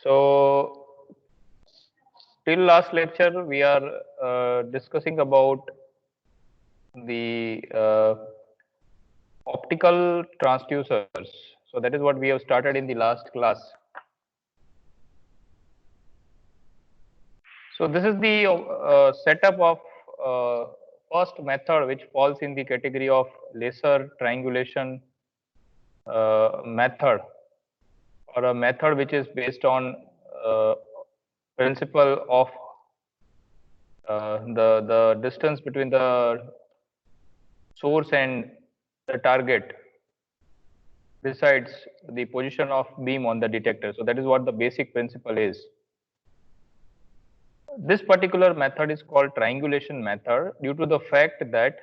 So till last lecture, we are discussing about the optical transducers. So that is what we have started in the last class. So this is the setup of first method, which falls in the category of laser triangulation method, or a method which is based on principle of the distance between the source and the target decides the position of beam on the detector. So that is what the basic principle is. This particular method is called triangulation method due to the fact that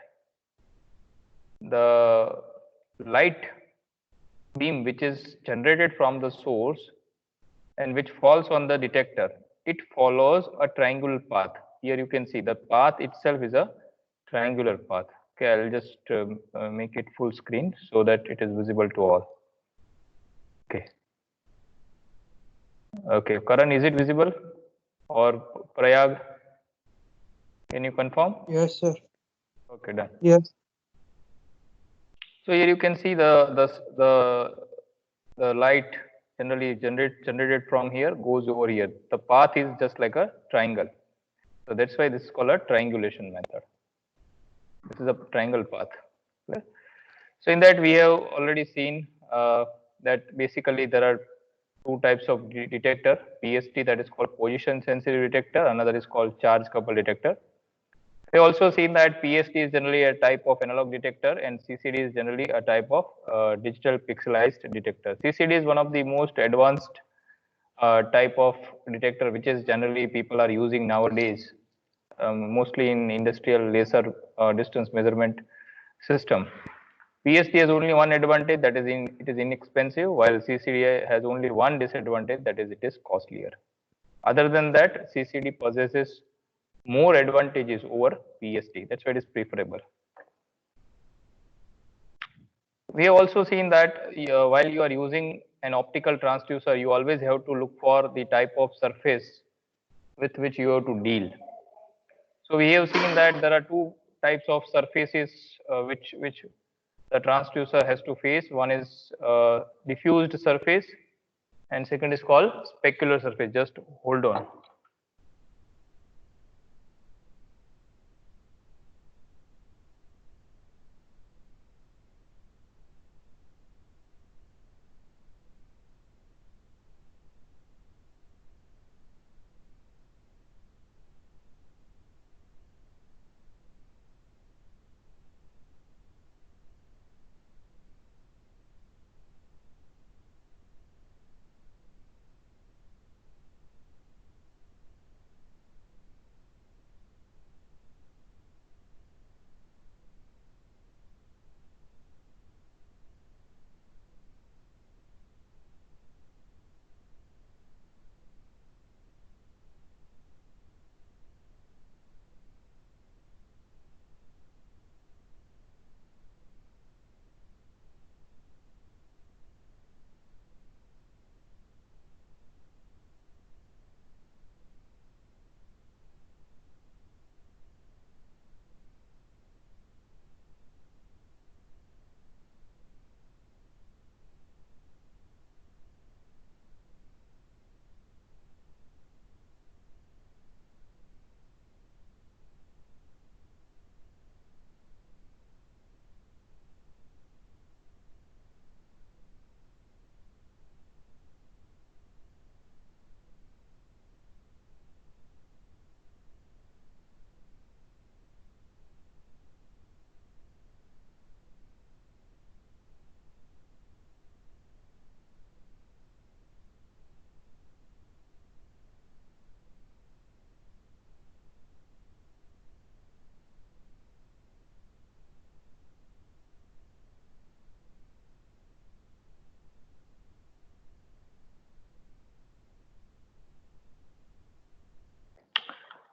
the light beam which is generated from the source and which falls on the detector, it follows a triangular path. Here you can see the path itself is a triangular path. Okay, I'll just make it full screen so that it is visible to all. Okay. Okay, Karan, is it visible? Or Prayag, can you confirm? Yes, sir. Okay, done. Yes. So here you can see the light generally generated from here goes over here. The path is just like a triangle. So that's why this is called a triangulation method. This is a triangle path. Clear? So in that we have already seen that basically there are two types of detector, PST, that is called position sensitive detector, another is called charge coupled detector. We also seen that PST is generally a type of analog detector and CCD is generally a type of digital pixelized detector. CCD is one of the most advanced type of detector which is generally people are using nowadays, mostly in industrial laser distance measurement system. PST has only one advantage, that is it is inexpensive, while CCD has only one disadvantage, that is it is costlier. Other than that, CCD possesses more advantages over PST. That's why it is preferable. We have also seen that while you are using an optical transducer, you always have to look for the type of surface with which you have to deal. So we have seen that there are two types of surfaces which the transducer has to face. One is diffused surface and second is called specular surface. Just hold on.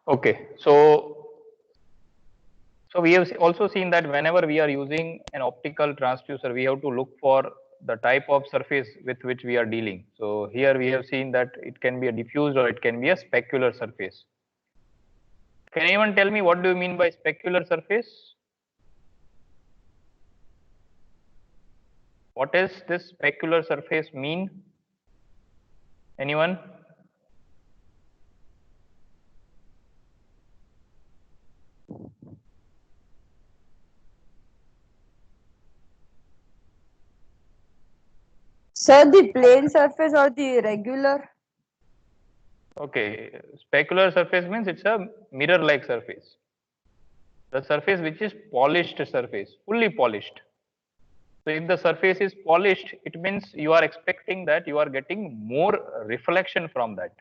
Okay, so we have also seen that whenever we are using an optical transducer, we have to look for the type of surface with which we are dealing. So here we have seen that it can be a diffused or it can be a specular surface. Can anyone tell me what do you mean by specular surface? What does this specular surface mean? Anyone? Sir, the plane surface or the regular? Okay, specular surface means it's a mirror-like surface. The surface which is polished surface, fully polished. So if the surface is polished, it means you are expecting that you are getting more reflection from that.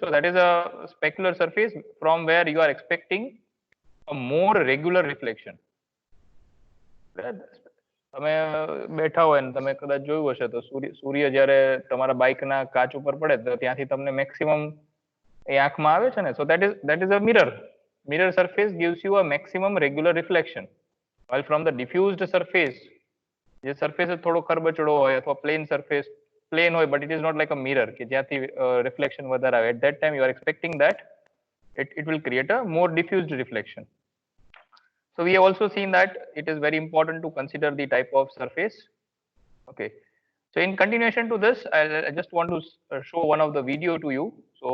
So that is a specular surface from where you are expecting a more regular reflection. તમે બેઠા હોય ને તમે કદાચ જોયું હશે તો સૂર્ય જ્યારે તમારા બાઇકના કાચ ઉપર પડે તો ત્યાંથી તમને મેક્સિમમ એ આંખમાં આવે છે ને. સો that is a mirror surface gives you a maximum regular reflection, while from the diffused surface, જે surface થોડો ખરબચડો હોય અથવા plain surface plain હોય but it is not like a mirror કે જ્યાંથી reflection વધારે આવે. At that time you are expecting that it will create a more diffused reflection. So we have also seen that it is very important to consider the type of surface. Okay. So in continuation to this, I just want to show one of the video to you. So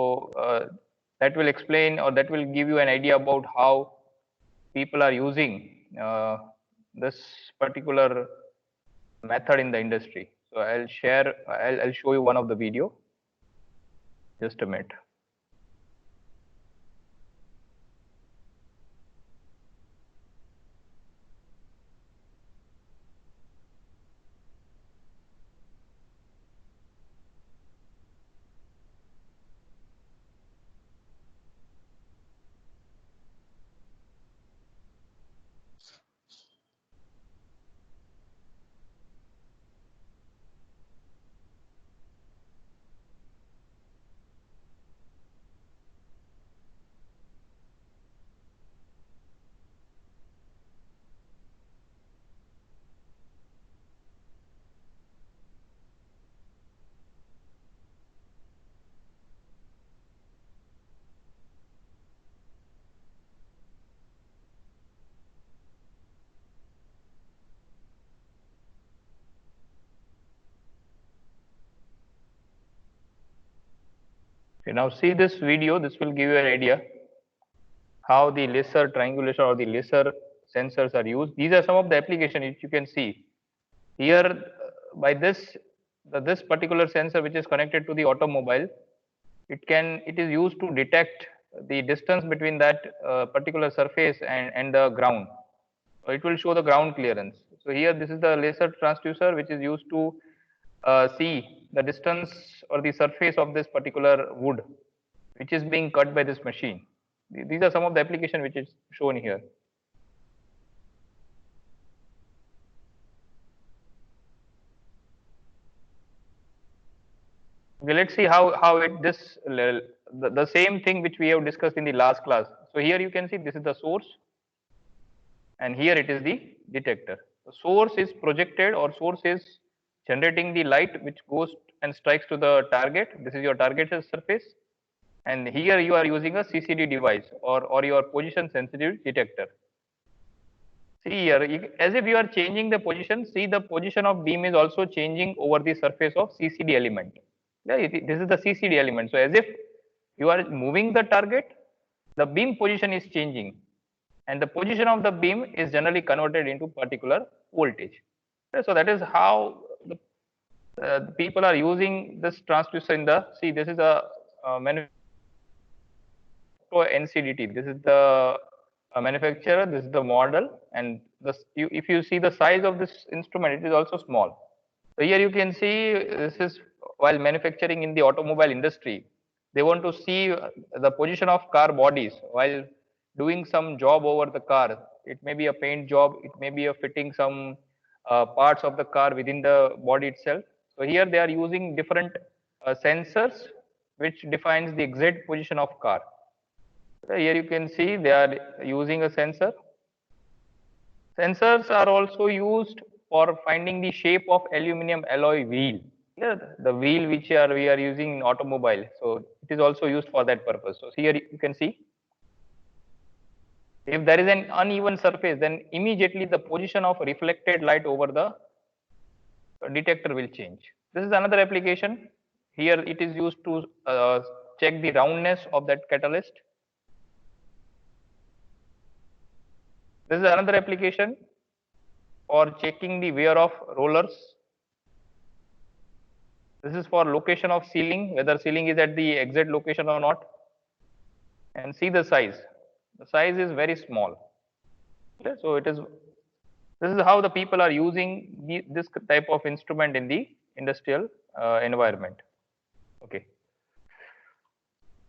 that will explain or that will give you an idea about how people are using this particular method in the industry. So I'll show you one of the video. Just a minute. Okay, now see this video. This will give you an idea how the laser triangulation or the laser sensors are used. These are some of the applications which you can see here. By this particular sensor which is connected to the automobile, it is used to detect the distance between that particular surface and the ground. So it will show the ground clearance. So here this is the laser transducer which is used to see the distance or the surface of this particular wood which is being cut by this machine. These are some of the application which is shown here. Okay, let's see how the same thing which we have discussed in the last class. So here you can see this is the source, and here it is the detector. The source is projected or source is generating the light which goes and strikes to the target. This is your target surface, and here you are using a CCD device or your position sensitive detector. See here, as if you are changing the position, see the position of beam is also changing over the surface of CCD element. Yeah, this is the CCD element. So as if you are moving the target, the beam position is changing, and the position of the beam is generally converted into particular voltage. So that is how the people are using this transducer in the, see this is a NCDT. This is the manufacturer, this is the model, and if you see the size of this instrument, it is also small. So here you can see this is while manufacturing in the automobile industry, they want to see the position of car bodies while doing some job over the car. It may be a paint job, it may be a fitting some parts of the car within the body itself. So here they are using different sensors which defines the exact position of car. Here you can see they are using a sensor. Sensors are also used for finding the shape of aluminum alloy wheel. Yeah, the wheel which we are using in automobile. So it is also used for that purpose. So here you can see, if there is an uneven surface, then immediately the position of reflected light over the detector will change. This is another application. Here it is used to check the roundness of that catalyst. This is another application for checking the wear of rollers. This is for location of sealing, whether sealing is at the exact location or not. And see the size. The size is very small. Okay, so this is how the people are using this type of instrument in the industrial environment. Okay.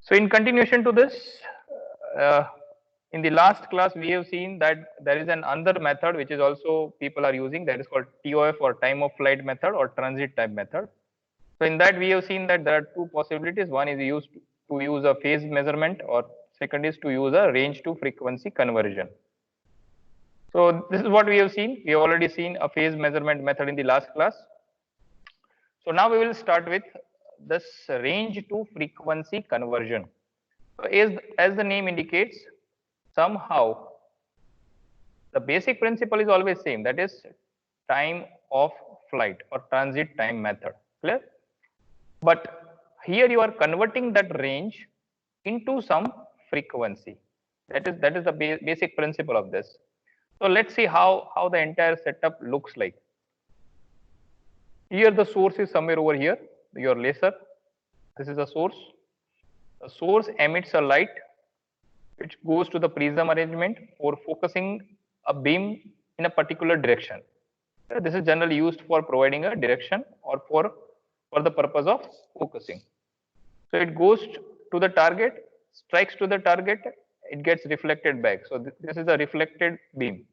So in continuation to this, uh, in the last class we have seen that there is another method which is also people are using, that is called TOF, or time of flight method, or transit time method. So in that we have seen that there are two possibilities. One is used to use a phase measurement, or second is to use a range to frequency conversion. So this is what we have seen. We have already seen a phase measurement method in the last class. So now we will start with this range to frequency conversion. So as the name indicates, somehow the basic principle is always same, that is time of flight or transit time method. Clear? But here you are converting that range into some frequency. That is the basic principle of this. So let's see how the entire setup looks like. Here the source is somewhere over here, your laser. This is the source. The source emits a light which goes to the prism arrangement for focusing a beam in a particular direction. This is generally used for providing a direction or for the purpose of focusing. So it goes to the target, strikes to the target, it gets reflected back. So this is a reflected beam.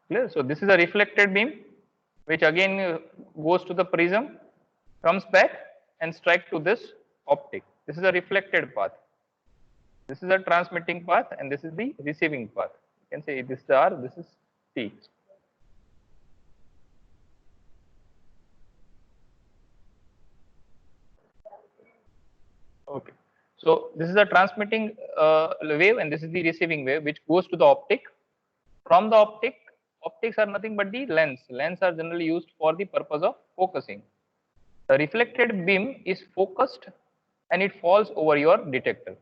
Clear? So this is a reflected beam, which again goes to the prism, comes back and strike to this optic. This is a reflected path. This is a transmitting path, and this is the receiving path. You can say this is R, this is T. Okay. So this is a transmitting wave, and this is the receiving wave, which goes to the optic. From the optics are nothing but the lens. Lens are generally used for the purpose of focusing. The reflected beam is focused and it falls over your detector.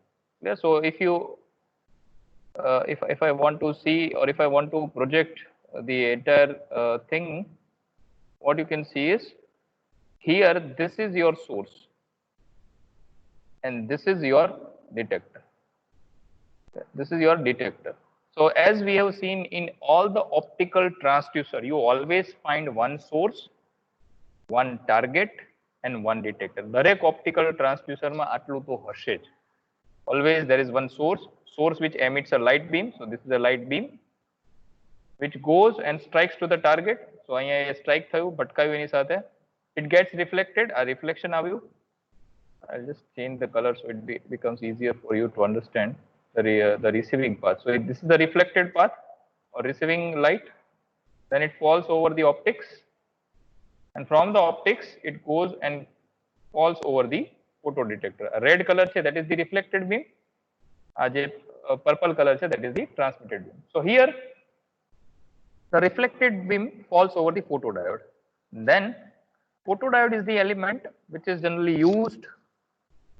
Yeah, so if you if I want to see, or if I want to project the entire thing, what you can see is here this is your source and this is your detector. This is your detector. So as we have seen in all the optical transducer, you always find one source, one target and one detector. દરેક optical transducer માં આટલું તો હશે જ. Always there is one source which emits a light beam. So this is a light beam which goes and strikes to the target. So અહીંયા strike થયું, ભટકાયું એની સાથે. It gets reflected. A reflection આવ્યું. I'll just change the color so it becomes easier for you to understand the receiving path. So this is the reflected path or receiving light. Then it falls over the optics, and from the optics it goes and falls over the photo detector. A red color છે, that is the reflected beam. Purple color છે, that is the transmitted beam. So here the reflected beam falls over the photodiode. Then photodiode is the element which is generally used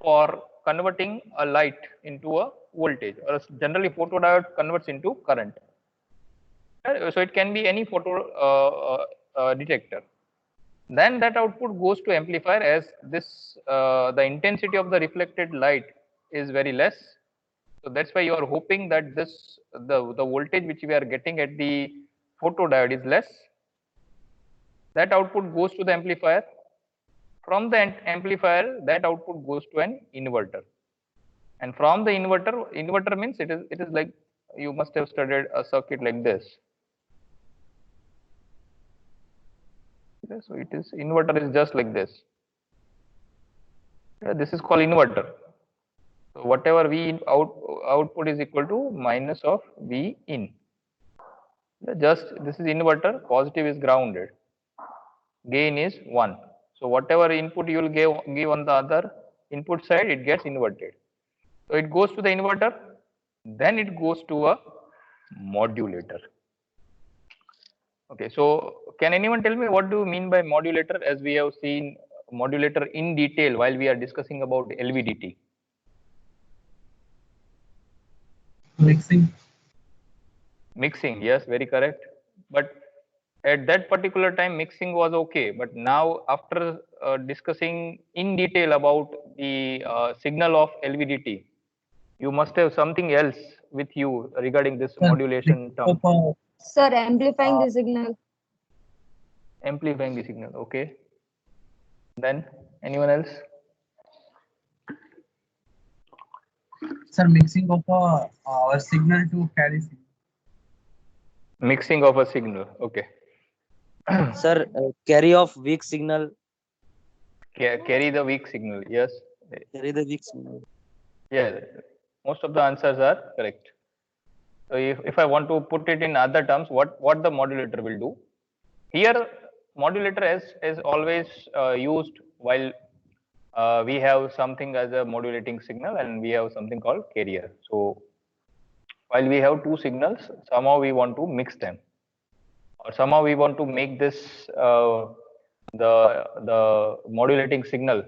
for converting a light into a voltage, or generally photodiode converts into current. So it can be any photo detector. Then that output goes to amplifier, as this the intensity of the reflected light is very less. So that's why you are hoping that the voltage which we are getting at the photodiode is less. That output goes to the amplifier. From the amplifier, that output goes to an inverter. And from the inverter means it is like, you must have studied a circuit like this. Okay, so it is, inverter is just like this. This is called inverter. So whatever V output is equal to minus of V in. Just this is inverter, positive is grounded, gain is 1. So whatever input you will give on the other input side, it gets inverted. So it goes to the inverter, then it goes to a modulator. Okay, so can anyone tell me what do you mean by modulator, as we have seen modulator in detail while we are discussing about LVDT? Mixing. Mixing, yes, very correct. But at that particular time, mixing was okay. But now, after discussing in detail about the signal of LVDT, you must have something else with you regarding this Sir, modulation term. Sir, amplifying the signal. Amplifying the signal, okay. Then, anyone else? Sir, mixing of our signal to carry signal. Mixing of a signal, okay. Sir, carry of weak signal. Carry the weak signal, yes. Carry the weak signal. Yeah, most of the answers are correct. So if I want to put it in other terms, what the modulator will do? Here, modulator is always used while we have something as a modulating signal and we have something called carrier. So while we have two signals, somehow we want to mix them, or somehow we want to make this the modulating signal.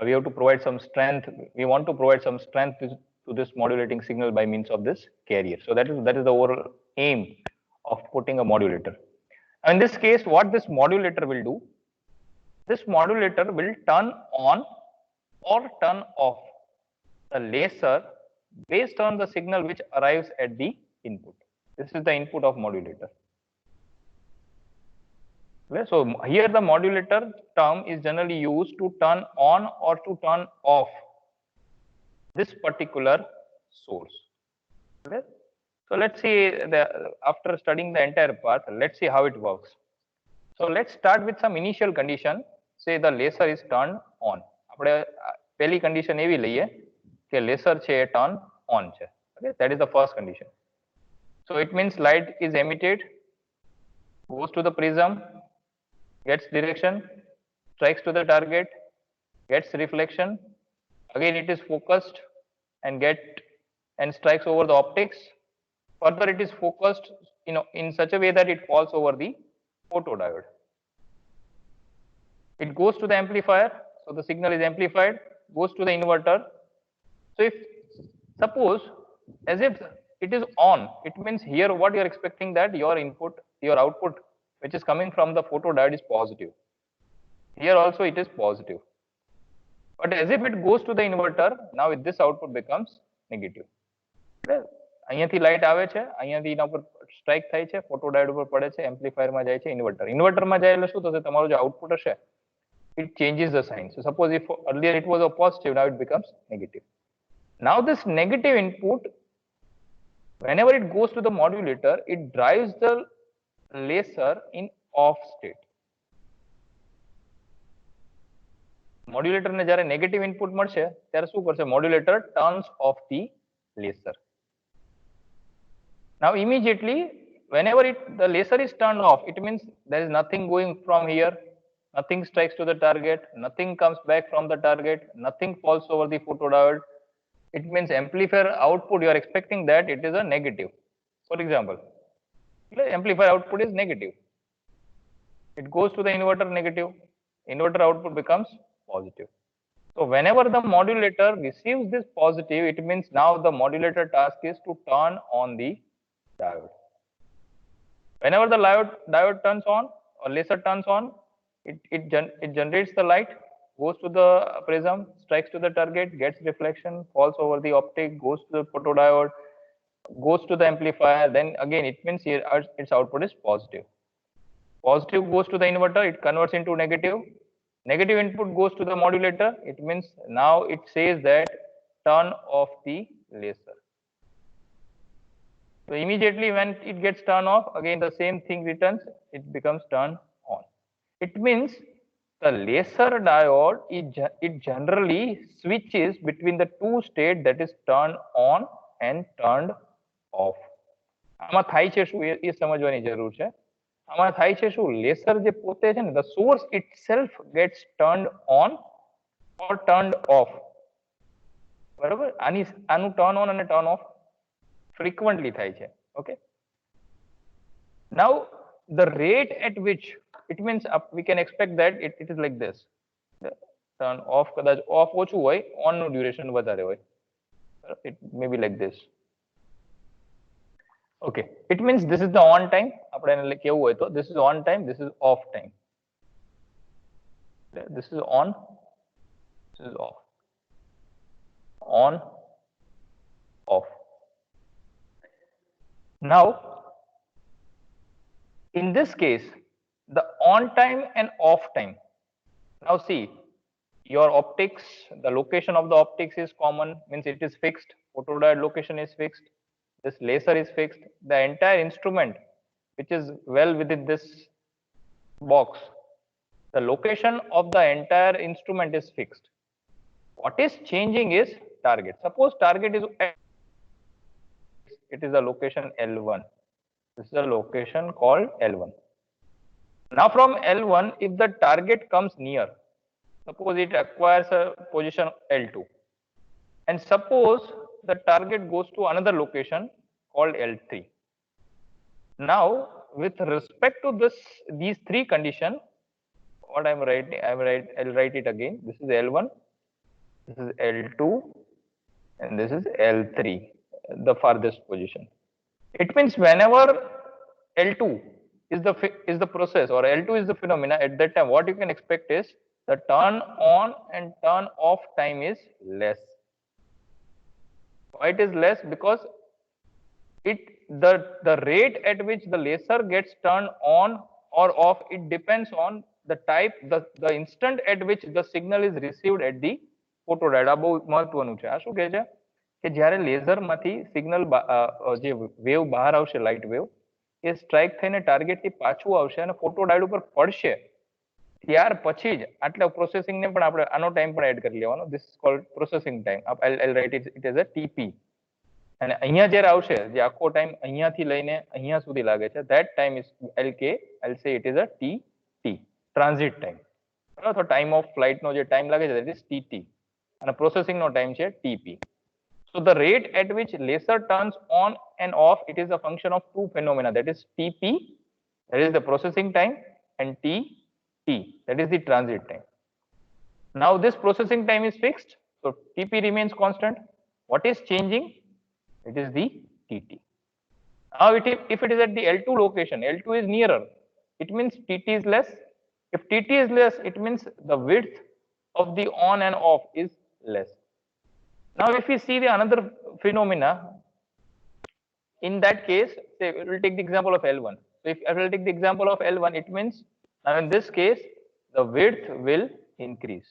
We have to provide some strength. We want to provide some strength to this modulating signal by means of this carrier. So that is the overall aim of putting a modulator. In this case, what this modulator will do? This modulator will turn on or turn off the laser based on the signal which arrives at the input. This is the input of modulator. Okay, so here the modulator term is generally used to turn on or to turn off this particular source. Okay? So let's see, after studying the entire path, let's see how it works. So let's start with some initial condition. Say the laser is turned on. આપણે પહેલી condition એવી લઈએ કે laser છે એ turn on છે. Okay, that is the first condition. So it means light is emitted, goes to the prism, gets direction, strikes to the target, gets reflection. Again, it is focused and strikes over the optics. Further, it is focused, in such a way that it falls over the photodiode. It goes to the amplifier, so the signal is amplified, goes to the inverter. So if suppose as if it is on, it means here what you are expecting that your output which is coming from the photodiode is positive. Here also it is positive. But as if it goes to the inverter, now this output becomes negative. અહીંયાથી light આવે છે, અહીંયાથી એના ઉપર strike થાય છે, photodiode ઉપર પડે છે, એમ્પ્લીફાયરમાં જાય છે, ઇન્વર્ટરમાં જાય એટલે શું થશે? તમારું જે આઉટપુટ હશે, it changes the sign. So suppose if earlier it was a positive, now it becomes negative. Now this negative input, whenever it goes to the modulator, it drives the laser in off state. Modulator ને જ્યારે negative input મળશે ત્યારે શું કરશે? Modulator turns off the laser. Now immediately, whenever the laser is turned off, it means there is nothing going from here, nothing strikes to the target, nothing comes back from the target, nothing falls over the photodiode. It means amplifier output, you are expecting that it is a negative. For example, amplifier output is negative. It goes to the inverter negative. Inverter output becomes positive. So whenever the modulator receives this positive, it means now the modulator task is to turn on the diode. Whenever the diode turns on or laser turns on, it generates the light, goes to the prism, strikes to the target, gets reflection, falls over the optic, goes to the photodiode, goes to the amplifier. Then again, it means here its output is positive. Positive goes to the inverter, it converts into negative. Negative input goes to the modulator. It means now it says that turn off the laser. So immediately when it gets turned off, again the same thing returns, it becomes turned on. It means the laser diode it generally switches between the two state, that is turned on and turned off. આમાં થાય છે શું એ સમજવાની જરૂર છે. આમાં થાય છે શું, લેસર જે પોતે છે ને, the source itself gets turned on or turned off. બરાબર, આનું ટર્ન ઓન અને ટર્ન ઓફ frequently થાય છે. Okay, now the rate at which, it means we can expect that it is like this. The turn off કદાચ off ઓછું હોય, on નું duration વધારે હોય. It may be like this. Okay, it means this is the on time. આપણે એને કેવું હોય તો this is on time, this is off time. This is on, this is off. On, off. Now in this case, the on time and off time. Now see, your optics, the location of the optics is common, means it is fixed. Photodiode location is fixed. This laser is fixed. The entire instrument, which is well within this box, the location of the entire instrument is fixed. What is changing is target. Suppose target is, it is a location L1. This is a location called L1. Now from L1, if the target comes near, suppose it acquires a position L2, and suppose the target goes to another location called L3. Now with respect to these three conditions, what I'll write it again. This is L1, this is L2, and this is L3, the farthest position. It means whenever L2 is the process, or L2 is the phenomena, at that time what you can expect is the turn on and turn off time is less. Why it is less? Because the rate at which the laser gets turned on or off, it depends on the type, the instant at which the signal is received at the photodiode. આ બહુ મહત્વનું છે. આ શું કહે છે કે જ્યારે લેઝર માંથી સિગ્નલ જે વેવ બહાર આવશે, લાઇટ વેવ, એ સ્ટ્રાઇક થઈને ટાર્ગેટ થી પાછું આવશે અને ફોટોડાયોડ ઉપર પડશે, ત્યાર પછી જ આટલા પ્રોસેસિંગ ને પણ આપણે આનો ટાઈમ પણ એડ કરી લેવાનો. This is called processing time. I'll write it as a TP. અને અહીંયા જ્યારે આવશે, જે આખો ટાઈમ અહીંયાથી લઈને અહીંયા સુધી લાગે છે, that time is LK. I'll say it is a TT, transit time. બરાબર, તો ટાઈમ ઓફ ફ્લાઇટ નો જે ટાઈમ લાગે છે, that is TT, અને પ્રોસેસિંગ નો ટાઈમ છે TP. So the rate at which laser turns on and off, it is a function of two phenomena, that is TP, that is the processing time, and TT, that is the transit time. Now this processing time is fixed, so TP remains constant. What is changing? It is the TT. Now if it is at the L2 location, L2 is nearer, it means TT is less. If TT is less, it means the width of the on and off is less. Now if we see the another phenomena, in that case, say we will take the example of L1. So if I will take the example of L1, it means now in this case the width will increase,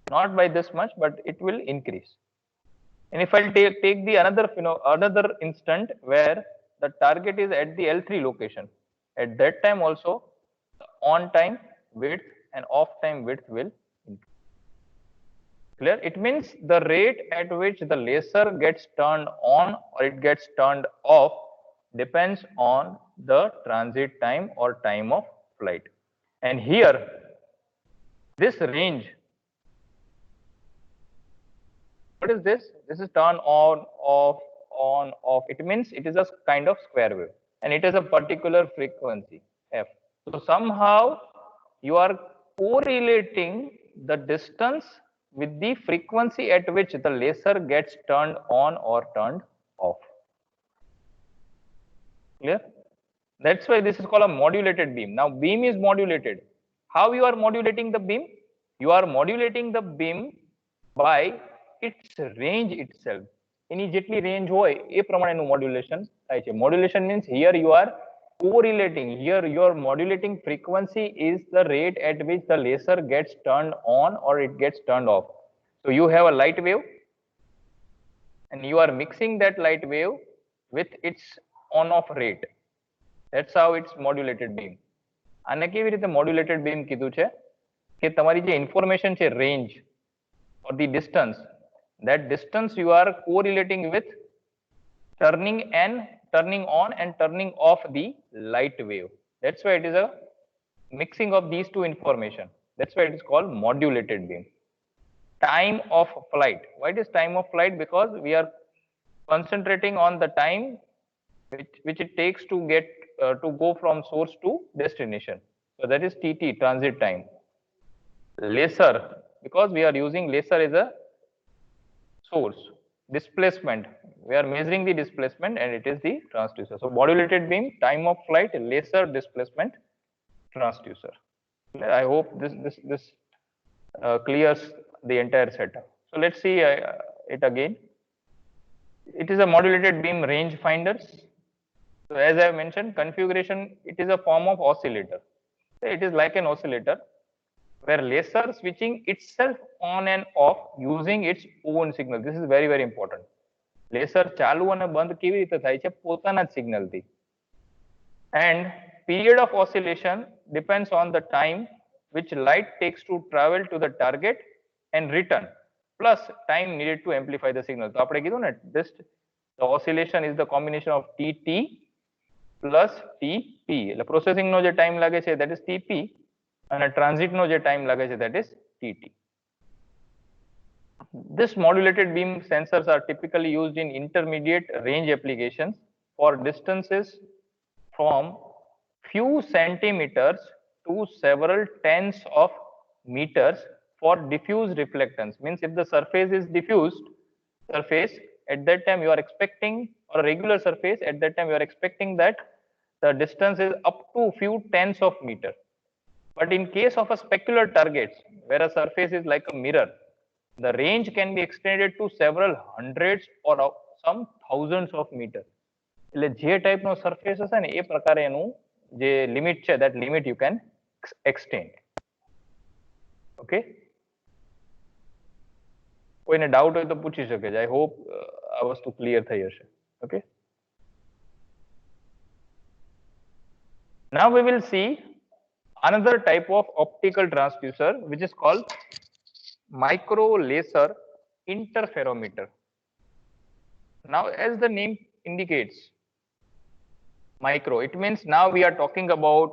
not by this much, but it will increase. And if I'll take the another instant where the target is at the L3 location, at that time also the on time width and off time width will increase. Clear? It means the rate at which the laser gets turned on or it gets turned off depends on the transit time or time of flight. And here this range, what is this? This is turn on, off, on, off. It means it is a kind of square wave and it has a particular frequency f. So somehow you are correlating the distance with the frequency at which the laser gets turned on or turned off. Clear? That's why this is called a modulated beam. Now beam is modulated. How you are modulating the beam? You are modulating the beam by its range itself. એની જેટલી range હોય એ પ્રમાણેનું modulation થાય છે. Modulation means here you are correlating, here your modulating frequency is the rate at which the laser gets turned on or it gets turned off. So you have a light wave and you are mixing that light wave with its on off rate. That's how it's modulated beam. આને કેવી રીતે modulated beam કીધું છે? કે તમારી જે information છે range or the distance, that distance you are correlating with turning on and turning off the light wave. That's why it is a mixing of these two information. That's why it is called modulated beam. Time of flight. Why it is time of flight? Because we are concentrating on the time which it takes to get to go from source to destination. So that is TT, transit time. Laser, because we are using laser as a source. Displacement, we are measuring the displacement and it is the transducer. So modulated beam, time of flight, laser, displacement, transducer. I hope this clears the entire setup. So let's see it again. It is a modulated beam range finders. So as I have mentioned, configuration, it is a form of oscillator. It is like an oscillator where laser switching itself on and off using its own signal. This is very, very important. Laser ચાલુ અને બંધ કેવી રીતે થાય છે? પોતાના જ સિગ્નલથી. And period of oscillation depends on the time which light takes to travel to the target and return, plus time needed to amplify the signal. તો આપણે કીધું ને, this the oscillation is the combination of TT plus TP. એટલે processing નો જે time લાગે છે that is TP, અને transit નો જે ટાઈમ લાગે છે that is TT. This modulated beam sensors are typically used in intermediate range applications for distances from few centimeters to several tens of meters for diffuse reflectance. Means if the surface is diffused surface, at that time you are expecting, or a regular surface, at that time you are expecting that the distance is up to few tens of meter. But in case of a specular targets where a surface is like a mirror, the range can be extended to several hundreds or some thousands of meter. એટલે જે ટાઈપનો surface હશે ને એ પ્રકારે એનું જે limit છે that limit you can extend. Okay, કોઈને doubt હોય તો પૂછી શકે છે. આઈ હોપ આ વસ્તુ ક્લિયર થઈ હશે. Okay, now we will see another type of optical transducer which is called micro laser interferometer. Now as the name indicates, micro, it means now we are talking about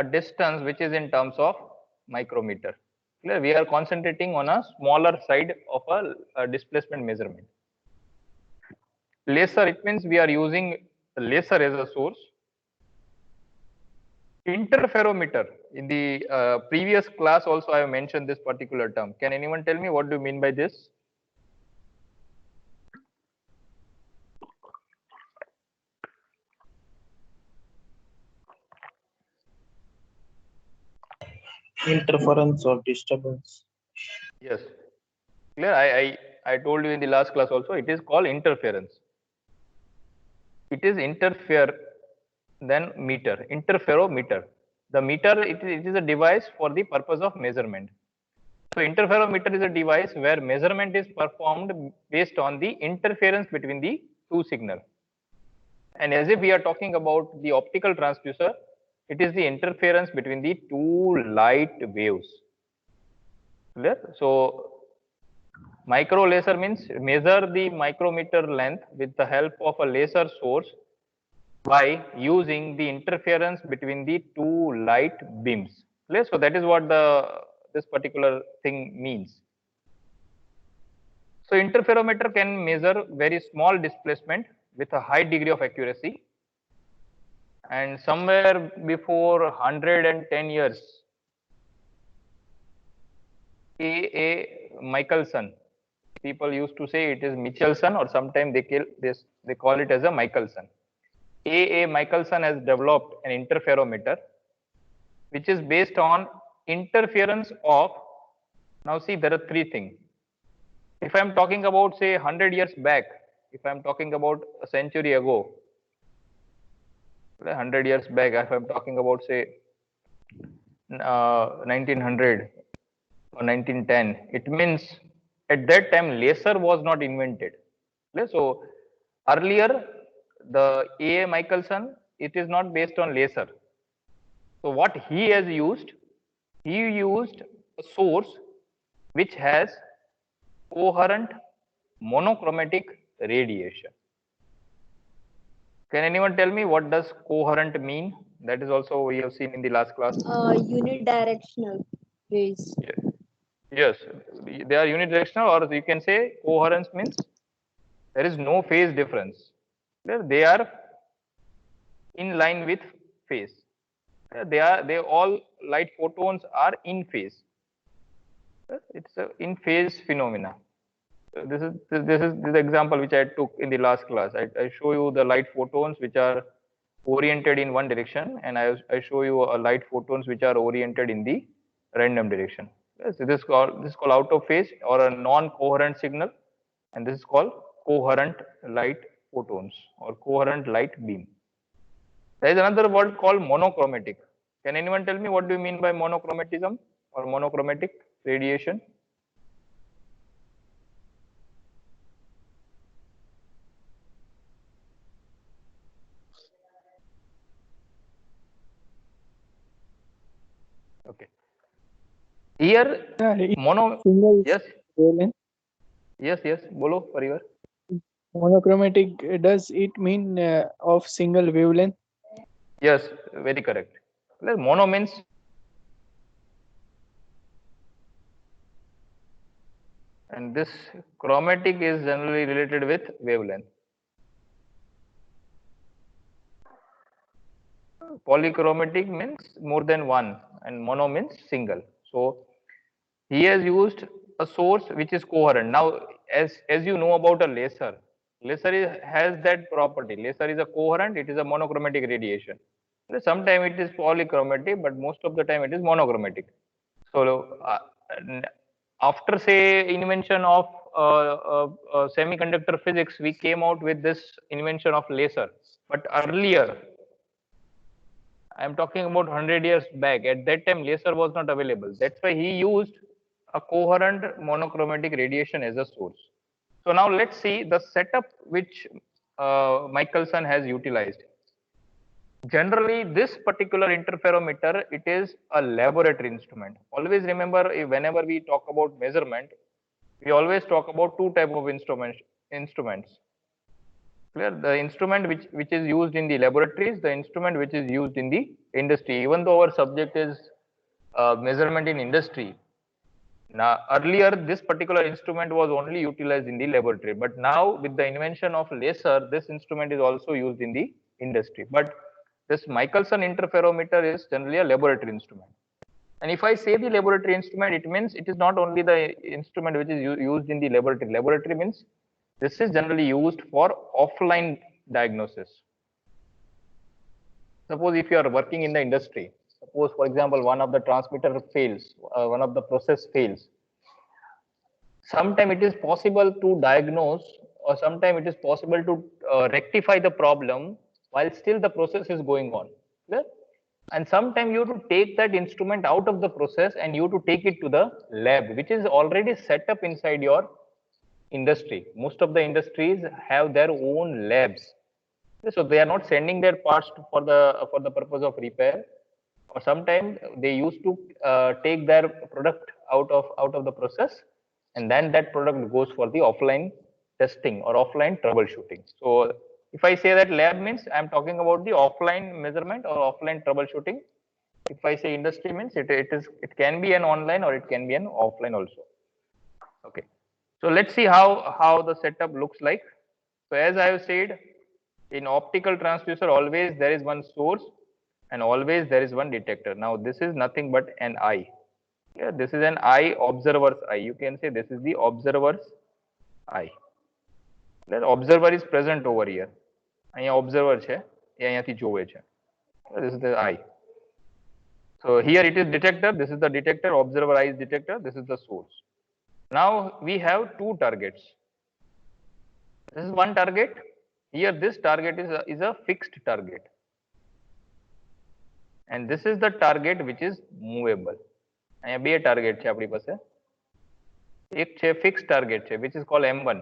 a distance which is in terms of micrometer. We are concentrating on a smaller side of a displacement measurement. Laser, it means we are using laser as a source. Interferometer, in the previous class also I have mentioned this particular term. Can anyone tell me what do you mean by this? Interference or disturbance. Yes, clear. I told you in the last class also, it is called interference. It is interfere, then meter, interferometer. The meter, it is a device for the purpose of measurement. So interferometer is a device where measurement is performed based on the interference between the two signals. And as if we are talking about the optical transducer, it is the interference between the two light waves. Clear? So micro laser means measure the micrometer length with the help of a laser source by using the interference between the two light beams. Clear? So that is what this particular thing means. So interferometer can measure very small displacement with a high degree of accuracy. And somewhere before 110 years, A. Michelson, people used to say it is Michelson, or sometimes they call it as a Michelson. A. Michelson has developed an interferometer which is based on interference of, now see, there are three things. If I am talking about say 100 years back, if I am talking about a century ago, 100 years back, if I am talking about say 1900 or 1910, it means at that time laser was not invented. So earlier the A. Michelson, it is not based on laser. So what he has used, he used a source which has coherent monochromatic radiation. Can anyone tell me what does coherent mean? That is also we have seen in the last class. Unidirectional rays. Yes, they are unidirectional, or you can say coherence means there is no phase difference. They are in line with phase. They all light photons are in phase. It's a in phase phenomena. This is the example which I took in the last class. I show you the light photons which are oriented in one direction, and I show you light photons which are oriented in the random direction. Yes, this is called out of phase or a non-coherent signal, and this is called coherent light photons or coherent light beam. There is another word called monochromatic. Can anyone tell me what do you mean by monochromatism or monochromatic radiation? Okay. Here, mono. Single Yes, wavelength. yes. Bolo, Parivar. Monochromatic, does it mean of single wavelength? Yes, very correct. Well, mono means and this chromatic is generally related with wavelength. Polychromatic means more than one, and mono means single. So he has used a source which is coherent. Now, as you know about a laser, has that property. Laser is a coherent. It is a monochromatic radiation. Sometimes it is polychromatic, but most of the time it is monochromatic. So after say invention of semiconductor physics, we came out with this invention of laser. But earlier, I am talking about 100 years back. At that time, laser was not available. That's why he used a coherent monochromatic radiation as a source. So now let's see the setup which Michelson has utilized. Generally, this particular interferometer, it is a laboratory instrument. Always remember, whenever we talk about measurement, we always talk about two type of instruments. Clear? The instrument which is used in the laboratories, the instrument which is used in the industry. Even though our subject is measurement in industry, now earlier this particular instrument was only utilized in the laboratory, but now with the invention of laser, this instrument is also used in the industry. But this Michelson interferometer is generally a laboratory instrument. And if I say the laboratory instrument, it means it is not only the instrument which is used in the laboratory. Laboratory means this is generally used for offline diagnosis. Suppose if you are working in the industry, suppose for example, one of the transmitter fails, one of the process fails. Sometimes it is possible to diagnose or sometimes it is possible to rectify the problem while still the process is going on. Clear? And sometimes you have to take that instrument out of the process and you have to take it to the lab, which is already set up inside your industry. Most of the industries have their own labs. So they are not sending their parts for the purpose of repair, or sometimes they used to take their product out of the process, and then that product goes for the offline testing or offline troubleshooting. So if I say that lab means I'm talking about the offline measurement or offline troubleshooting. If I say industry means it can be an online or it can be an offline also. Okay. So let's see how the setup looks like. So as I have said, in optical transducer, always there is one source and always there is one detector. Now this is nothing but an eye. Yeah, this is an eye, observer's eye. You can say this is the observer's eye. The observer is present over here. અહીંયા observer છે, એ અહીંયાથી જોવે છે. This is the eye. So here it is detector. This is the detector. Observer eye is detector. This is the source. Now we have two targets. This is one target. Here this target is a fixed target. And this is the target which is movable. અહીંયા બે target છે આપણી પાસે. એક છે fixed target છે, which is called M1.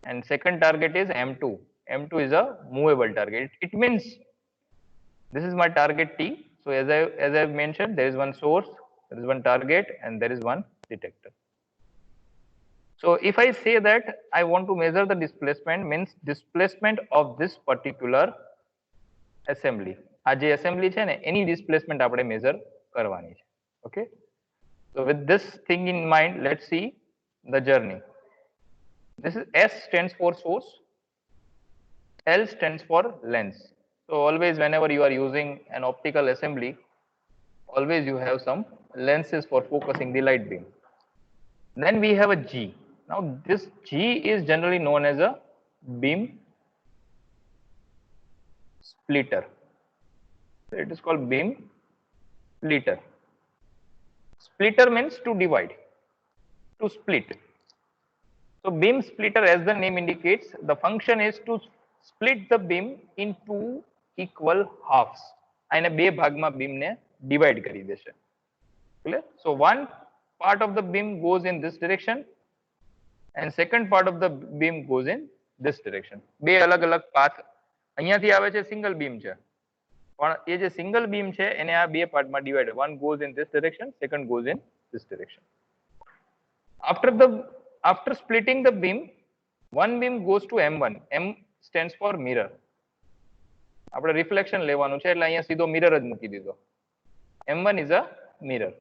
And second target is M2. M2 is a movable target. It means this is my target T. So as I've mentioned, there is one source There is one target and there is one detector. So if I say that I want to measure the displacement, means displacement of this particular assembly. આ જે assembly છે ને એની displacement આપણે measure કરવાની છે. Okay. So with this thing in mind, let's see the journey. This is S stands for source, L stands for lens. So always whenever you are using an optical assembly, always you have some lenses for focusing the light beam. Then we have a G. Now this G is generally known as a beam splitter. So it is called beam splitter. Splitter means to divide, to split. So beam splitter, as the name indicates, the function is to split the beam into equal halves. અને બે ભાગમાં beam ને divide કરી દેશે. Clear? So one part of the beam goes in this direction and second part of the beam goes in this direction. બે અલગ અલગ path. અહીંયાથી આવે છે single beam છે. પણ એ જે single beam છે એને આ બે પાર્ટમાં divide. One goes in this direction, second goes in this direction. After splitting the beam, one beam goes to M1. M stands for mirror. આપણે રિફ્લેક્શન લેવાનું છે એટલે અહીંયા સીધો મિરર જ મૂકી દીધો. M1 is a mirror.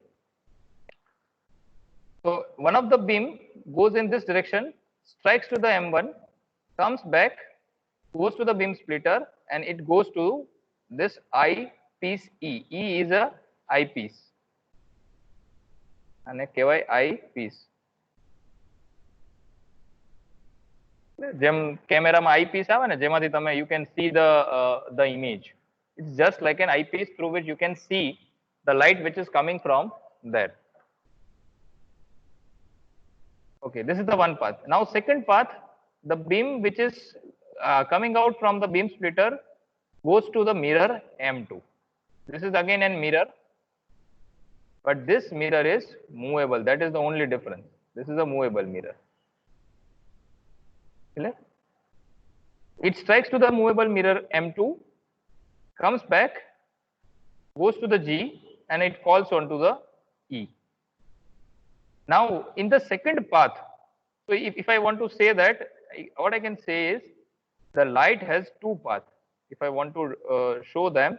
So one of the beam goes in this direction, strikes to the M1, comes back, goes to the beam splitter, and it goes to this eyepiece E. E is a eyepiece. અને કહેવાય eyepiece. જેમ કેમેરામાં eyepiece આવે ને જેમાંથી તમે you can see the image. It's just like an eyepiece through which you can see the light which is coming from there. Okay, this is the one path. Now second path, the beam which is coming out from the beam splitter goes to the mirror M2. This is again a mirror, but this mirror is movable. That is the only difference. This is a movable mirror. Clear? It strikes to the movable mirror M2, comes back, goes to the G, and it falls onto the E. Now in the second path, so if I want to say that, what I can say is the light has two paths. If I want to show them,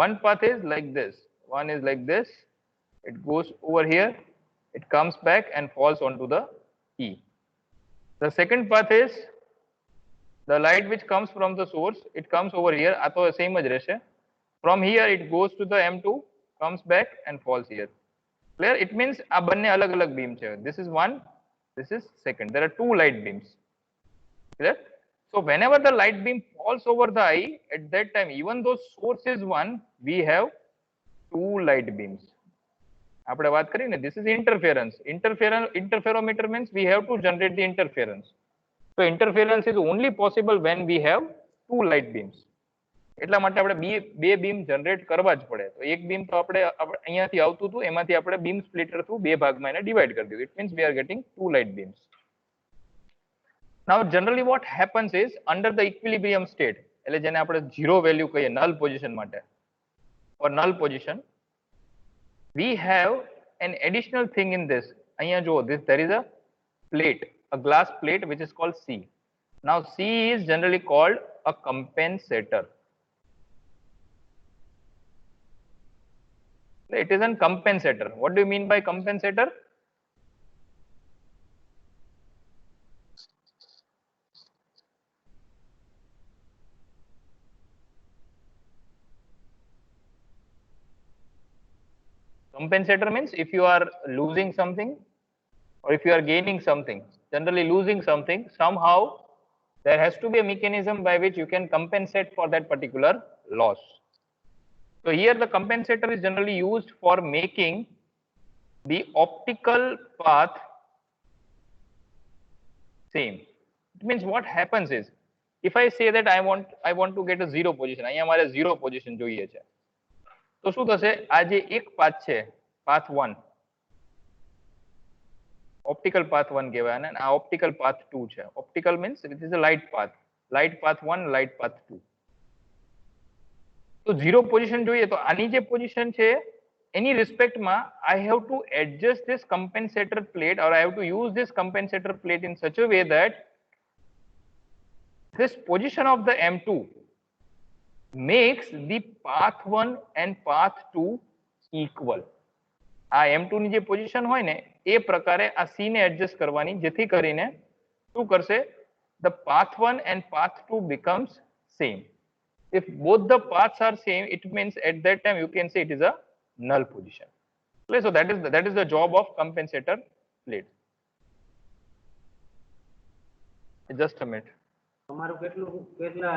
one path is like this, one is like this, it goes over here, it comes back and falls onto the E. The second path is the light which comes from the source, it comes over here, આ તો same જ રહેશે. From here it goes to the M2, comes back and falls here. Clear? It means આ બંને અલગ અલગ beam છે. This is one, this is second. There are two light beams. Clear? So whenever the light beam falls over the eye, at that time, even though source is one, we have two light beams. આપણે વાત કરી ને, this is interference. Interferometer means we have to generate the interference. So interference is only possible when we have two light beams. એટલા માટે આપણે બે beam generate કરવા જ પડે. તો એક beam તો આપણે અહીંયાથી આવતું હતું, એમાંથી આપણે beam splitter થ્રુ બે ભાગમાં એને divide કરી દીધું. It means we are getting two light beams. Now generally what happens is under the equilibrium state, એટલે જેને આપણે zero value કહીએ null position માટે, or null position, we have an additional thing in this. અહીંયા જો there is a plate, a glass plate which is called C. Now C is generally called a compensator. It is a compensator. What do you mean by compensator? Compensator means if you are losing something or if you are gaining something, generally losing something, somehow there has to be a mechanism by which you can compensate for that particular loss. So here the compensator is generally used for making the optical path same. It means what happens is, if I say that I want to get a zero position, અહીંયા મારે zero position જોઈએ છે, તો શું થશે? આ જે એક પાથ છે, path 1, optical path 1 કહેવાય, અને આ optical path 2 છે. Optical means it is a light path 1, light path 2. તો zero position જોઈએ તો આની જે position છે any respect ma, I have to adjust this compensator plate, or I have to use this compensator plate in such a way that this position of the M2 makes the path 1 and path 2 equal. આ M2 ની જે position હોય ને એ પ્રકારે આ C ને adjust કરવાની, જેથી કરીને શું કરશે, the path 1 and path 2 becomes same. If both the paths are same, it means at that time you can say it is a null position. Okay, so that is the job of compensator plate. Just a minute. તમારું કેટલા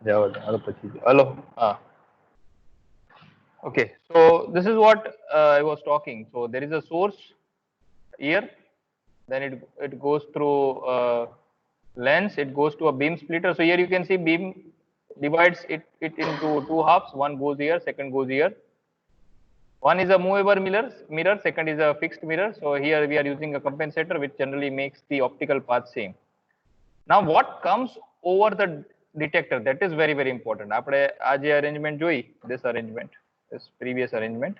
જાઓ હાલો પછી hello okay, so this is what I was talking. So there is a source here, then it goes through lens, it goes to a beam splitter. So here you can see beam divides it into two halves. One goes here, second goes here. One is a movable mirror, second is a fixed mirror. So here we are using a compensator which generally makes the optical path same. Now what comes over the detector, that is very very important. આપણે આ જે arrangement જોઈ, this previous arrangement,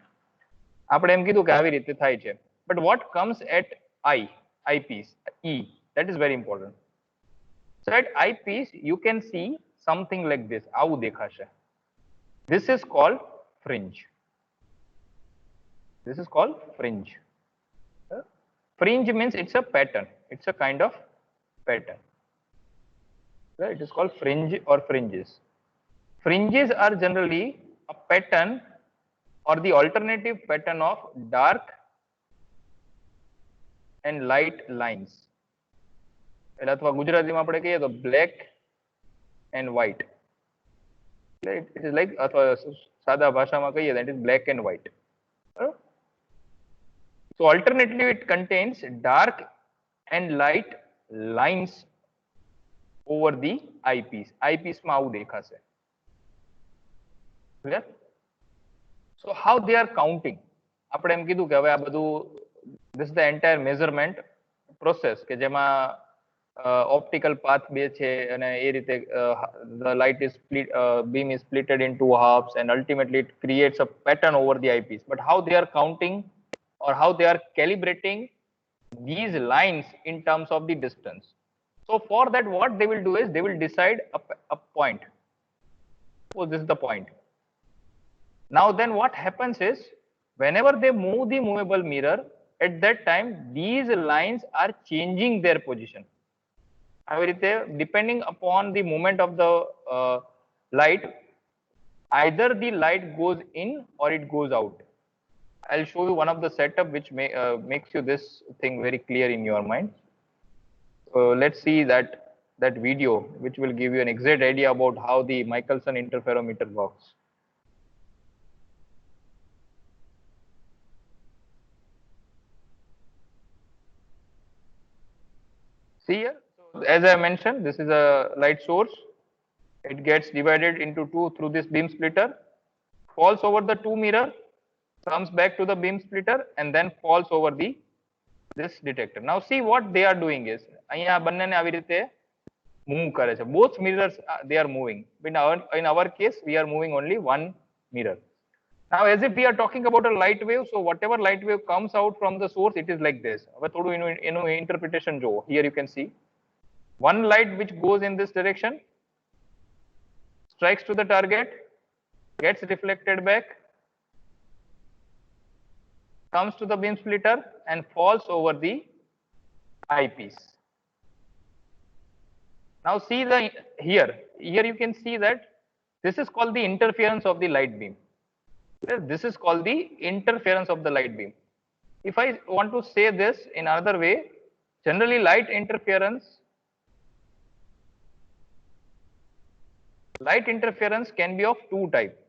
આપણે એમ કીધું કે આવી રીતે થાય છે. But what comes at eyepiece, E, that is very important. So at eyepiece you can see something like this, આવું દેખાશે. This is called fringe. This is called fringe. Fringe means it's a pattern, it's a kind of pattern. It is called fringe or fringes. Fringes are generally a pattern or the alternative pattern of dark and light lines. અથવા ગુજરાતીમાં આપણે કહીએ તો black and white. It is like અથવા સાદા ભાષામાં કહીએ that is black and white. So alternately it contains dark and light lines over the eyepiece. Eyepiece માં આવું દેખાશે. Clear? So how they are counting? આપણે એમ કીધું કે હવે આ બધું this is the entire measurement process કે જેમાં optical path બે છે અને એ રીતે the light is split, beam is splitted in two halves and ultimately it creates a pattern over the eyepiece. But how they are counting or how they are calibrating these lines in terms of the distance? So for that what they will do is they will decide a point. So this is the point. Now then what happens is whenever they move the movable mirror, at that time these lines are changing their position. આવી રીતે depending upon the movement of the light, either the light goes in or it goes out. I'll show you one of the setup which makes you this thing very clear in your mind. Let's see that video which will give you an exact idea about how the Michelson interferometer works. See here, so as I mentioned, this is a light source. It gets divided into two through this beam splitter, falls over the two mirror, comes back to the beam splitter and then falls over this detector. Now see what they are doing is અહીંયા બંનેને આવી રીતે move કરે છે. Both mirrors they are moving. In our case we are moving only one mirror. Now as if we are talking about a light wave, so whatever light wave comes out from the source, it is like this. હવે થોડું એનું interpretation જોવો. Here you can see one light which goes in this direction, strikes to the target, gets reflected back, comes to the beam splitter and falls over the eyepiece. Now see here you can see that this is called the interference of the light beam. This is called the interference of the light beam. If I want to say this in another way, generally light interference can be of two types.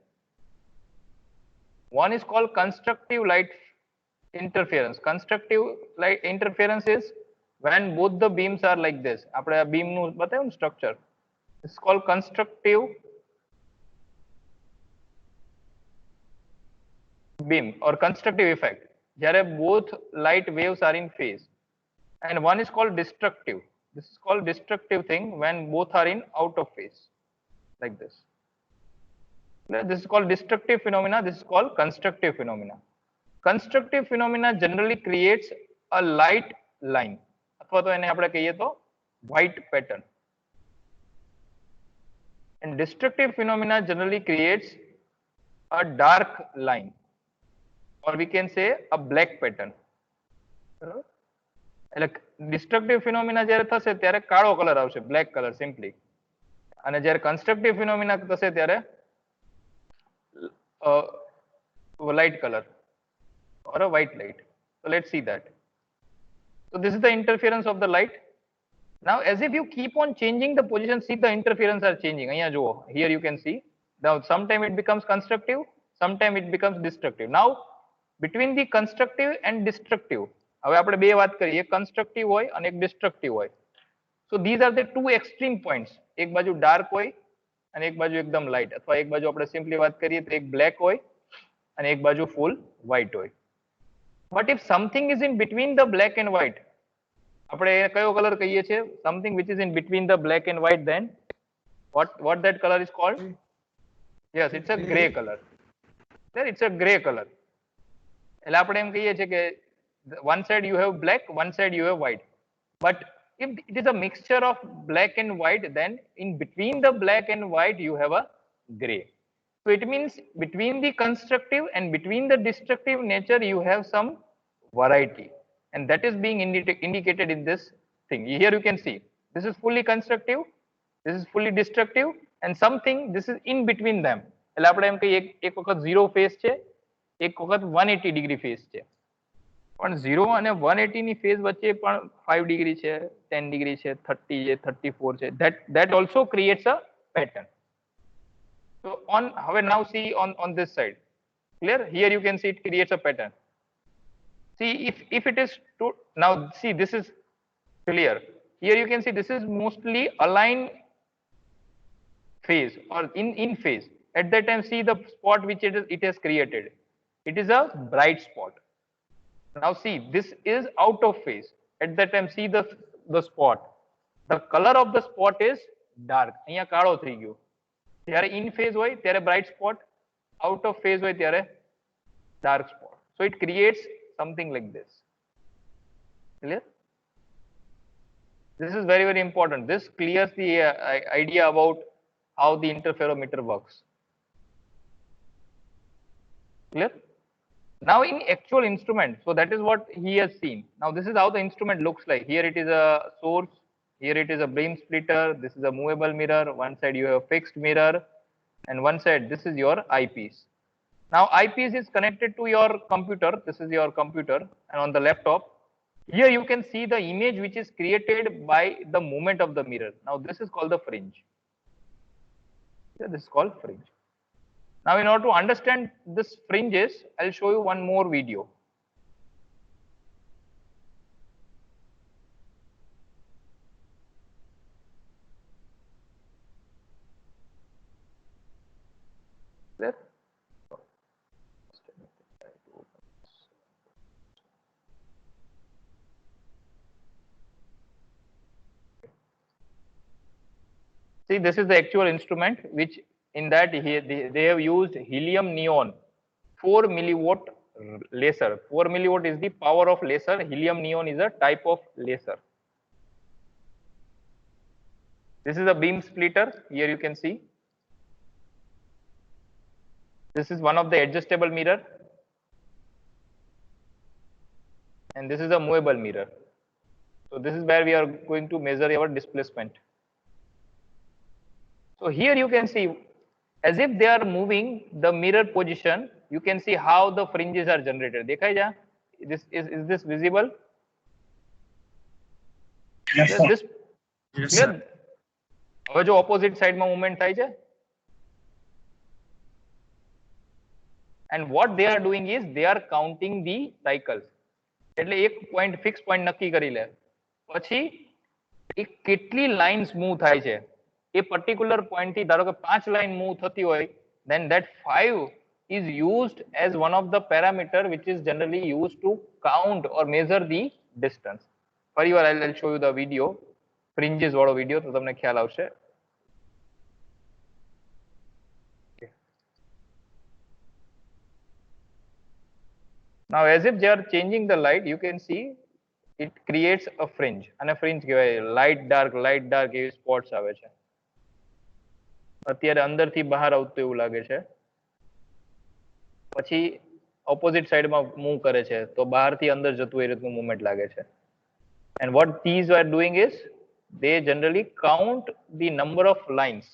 One is called constructive light interference. Constructive light interference is when both the beams are like this. આપણે આ beam નું બતાવ્યું structure. It's called constructive beam or constructive effect. જ્યારે both light waves are in phase. And one is called destructive. This is called destructive thing when both are in out of phase, like this. This is called destructive phenomena. This is called constructive phenomena. Constructive phenomena generally creates a light line. અથવા તો એને આપણે કહીએ તો white pattern. And destructive phenomena generally creates a dark line, or we can say a black pattern. એટલે destructive phenomena જ્યારે થશે ત્યારે કાળો કલર આવશે, black color simply. અને જ્યારે constructive phenomena થશે ત્યારે light color or a white light. So let's see that. So this is the interference of the light. Now, as if you keep on changing the position, see the interference are changing. Here you can see. Now, sometime it becomes constructive, sometime it becomes destructive. Now, between the constructive and destructive, હવે આપણે બે વાત કરીએ, એક constructive હોય અને એક destructive હોય. So these are the two extreme points. એક બાજુ dark હોય અને એક બાજુ એકદમ light, અથવા એક બાજુ આપણે simply વાત કરીએ તો એક black હોય અને એક બાજુ full white હોય. But if something is in between the black and white, આપણે કયો કલર કહીએ છીએ? Something which is in between the black and white, then what that color is called? Yes, it's a gray color. There, it's a gray color. એટલે આપણે એમ કહીએ છીએ કે one side you have black, one side you have white. But if it is a mixture of black and white, then in between the black and white you have a gray. So it means between the constructive and between the destructive nature you have some variety, and that is being indicated in this thing. Here you can see this is fully constructive, this is fully destructive, and something this is in between them. એટલે આપણે એમ કહીએ એક વખત 0 phase છે, એક વખત 180 degree phase છે. પણ 0 અને 180 ની ફેઝ વચ્ચે પણ 5 ડિગ્રી છે, 10 ડિગ્રી છે, 30 છે, 34 છે. That also creates a pattern. So now see on this side. Clear? Here you can see it creates a pattern. See if it is now see this is clear. Here you can see this is mostly aligned phase or in phase. At that time, see the spot which it has created. It is a bright spot. Now see this is out of phase. At that time, see the spot. The color of the spot is dark. અહીંયા કાળો થઈ ગયો. ત્યારે in phase હોય ત્યારે bright spot, out of phase હોય ત્યારે dark spot. So it creates something like this. Clear? This is very, very important. This clears the idea about how the interferometer works. Clear? Now in actual instrument, so that is what he has seen. Now this is how the instrument looks like. Here it is a source, here it is a beam splitter, this is a movable mirror, one side you have a fixed mirror, and one side this is your eyepiece. Now eyepiece is connected to your computer, this is your computer, and on the laptop, here you can see the image which is created by the movement of the mirror. Now this is called the fringe. This is called fringe. Now in order to understand this fringes, I'll show you one more video. Clear? See, this is the actual instrument, which in that they have used helium neon 4 milliwatt laser. 4 milliwatt is the power of laser. Helium neon is a type of laser. This is a beam splitter. Here you can see. This is one of the adjustable mirror. And this is a movable mirror. So this is where we are going to measure our displacement. So here you can see, as if they are moving the mirror position, you can see how the fringes are generated. દેખાય છે? Is this visible? Yes, sir. This clear? હવે જો opposite side માં movement થાય છે. And what they are doing is they are counting the cycles. એટલે એક point fixed point નક્કી કરી લે. પછી એ કેટલી લાઇન્સ મૂવ થાય છે. A particular point થી ધારો કે 5 લાઈન મૂવ થતી હોય, then that 5 is used as one of the parameter which is generally used to count or measure the distance. ફરીવાર I'll show you the video, fringes વાળો video, તો તમને ખ્યાલ આવશે. Now as if they are changing the light, you can see it creates a fringe. અને fringe કહેવાય, light dark એવી spots આવે છે. અત્યારે અંદરથી બહાર આવતું એવું લાગે છે, પછી ઓપોઝિટ સાઈડમાં મૂવ કરે છે તો બહારથી અંદર જતું એ રીતનું મૂવમેન્ટ લાગે છે. And what these are doing is they generally count the number of lines.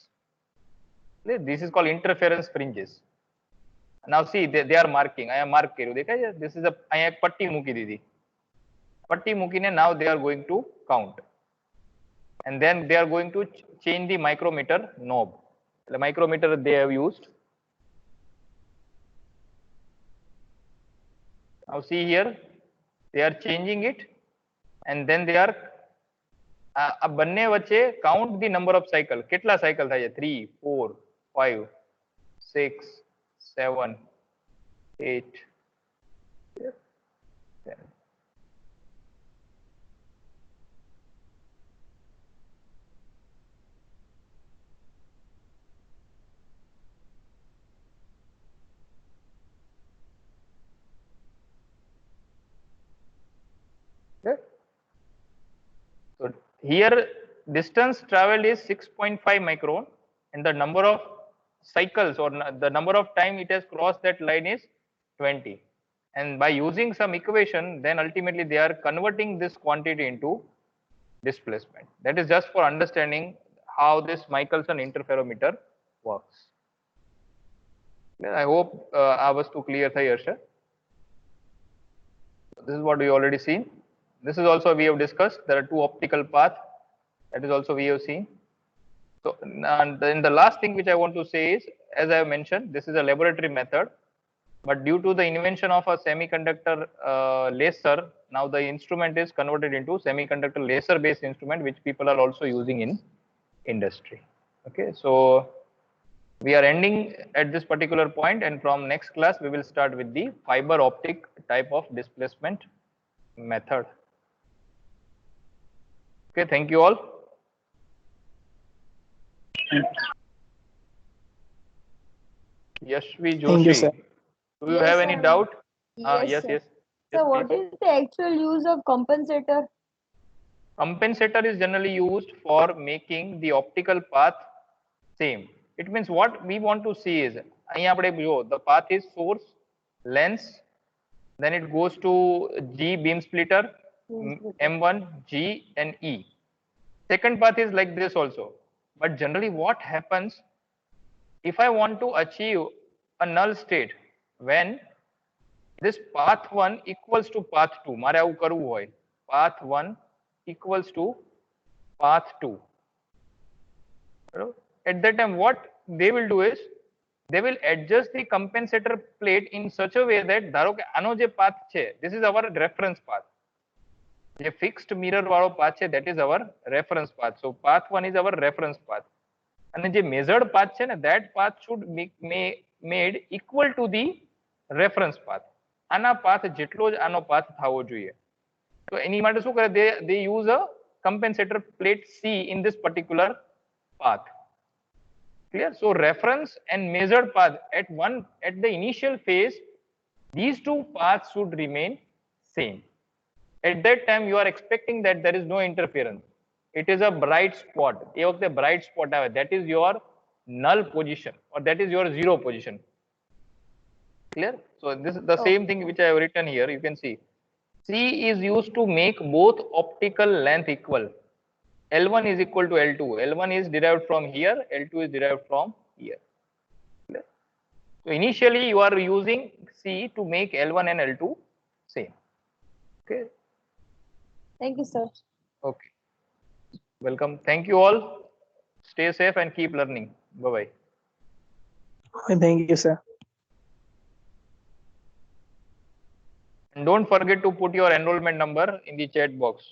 This is called interference fringes. Now see they are marking. I am mark કર્યું, દેખાય છે? This is a અહીંયા એક પટ્ટી મૂકી દીધી. પટ્ટી મૂકીને now they are going to count. and then they are going to change the micrometer knob. The micrometer they have used. Now see here, they are changing it, and then they are આ બંને વચ્ચે count the number of cycle. કેટલા cycle થાય છે? 3, 4, 5, 6, 7, 8, 10. Okay. So here distance traveled is 6.5 micron, and the number of cycles or the number of time it has crossed that line is 20. And by using some equation, then ultimately they are converting this quantity into displacement. That is just for understanding how this Michelson interferometer works. I hope I was too clear. This is what we already seen. This is also we have discussed. There are two optical paths. That is also we have seen. So, and then the last thing which I want to say is, as I have mentioned, this is a laboratory method, but due to the invention of a semiconductor laser, now the instrument is converted into semiconductor laser based instrument, which people are also using in industry. Okay, so we are ending at this particular point, and from next class we will start with the fiber optic type of displacement method. Okay, thank you all. Yashvi Joshi, Thank you, sir. do you Yes, have any sir. doubt? Yes, sir. Yes. So what is the actual use of compensator? Compensator is generally used for making the optical path same. It means what we want to see is, the path is source, lens, then it goes to G beam splitter, M1, G and E. Second path is like this also. But generally what happens, if I want to achieve a null state when this path 1 equals to path 2, મારે આવું કરવું હોય, path 1 equals to path 2. At that time what they will do is, they will adjust the compensator plate in such a way that ધારો કે આનો જે path છે, this is our reference path. જે fixed mirror વાળો path છે, that is our reference path. So path 1 is our reference path. અને જે measured path છે ને, that path should be made equal to the reference path. આના path જેટલો જ આનો path થવો જોઈએ. તો એની માટે શું કરે, they use a compensator plate C in this particular path. Clear? So reference and measured path at the initial phase, these two paths should remain same. At that time you are expecting that there is no interference. It is a bright spot. એ વખતે bright spot આવે, that is your null position, or that is your zero position. Clear? So this is the same thing which I have written here. You can see C is used to make both optical length equal. L1 is equal to L2. L1 is derived from here, L2 is derived from here. Clear? So initially you are using C to make L1 and L2 same. Okay. Thank you, sir. Okay. Welcome. Thank you all. Stay safe and keep learning. Bye-bye. Thank you, sir. And don't forget to put your enrollment number in the chat box.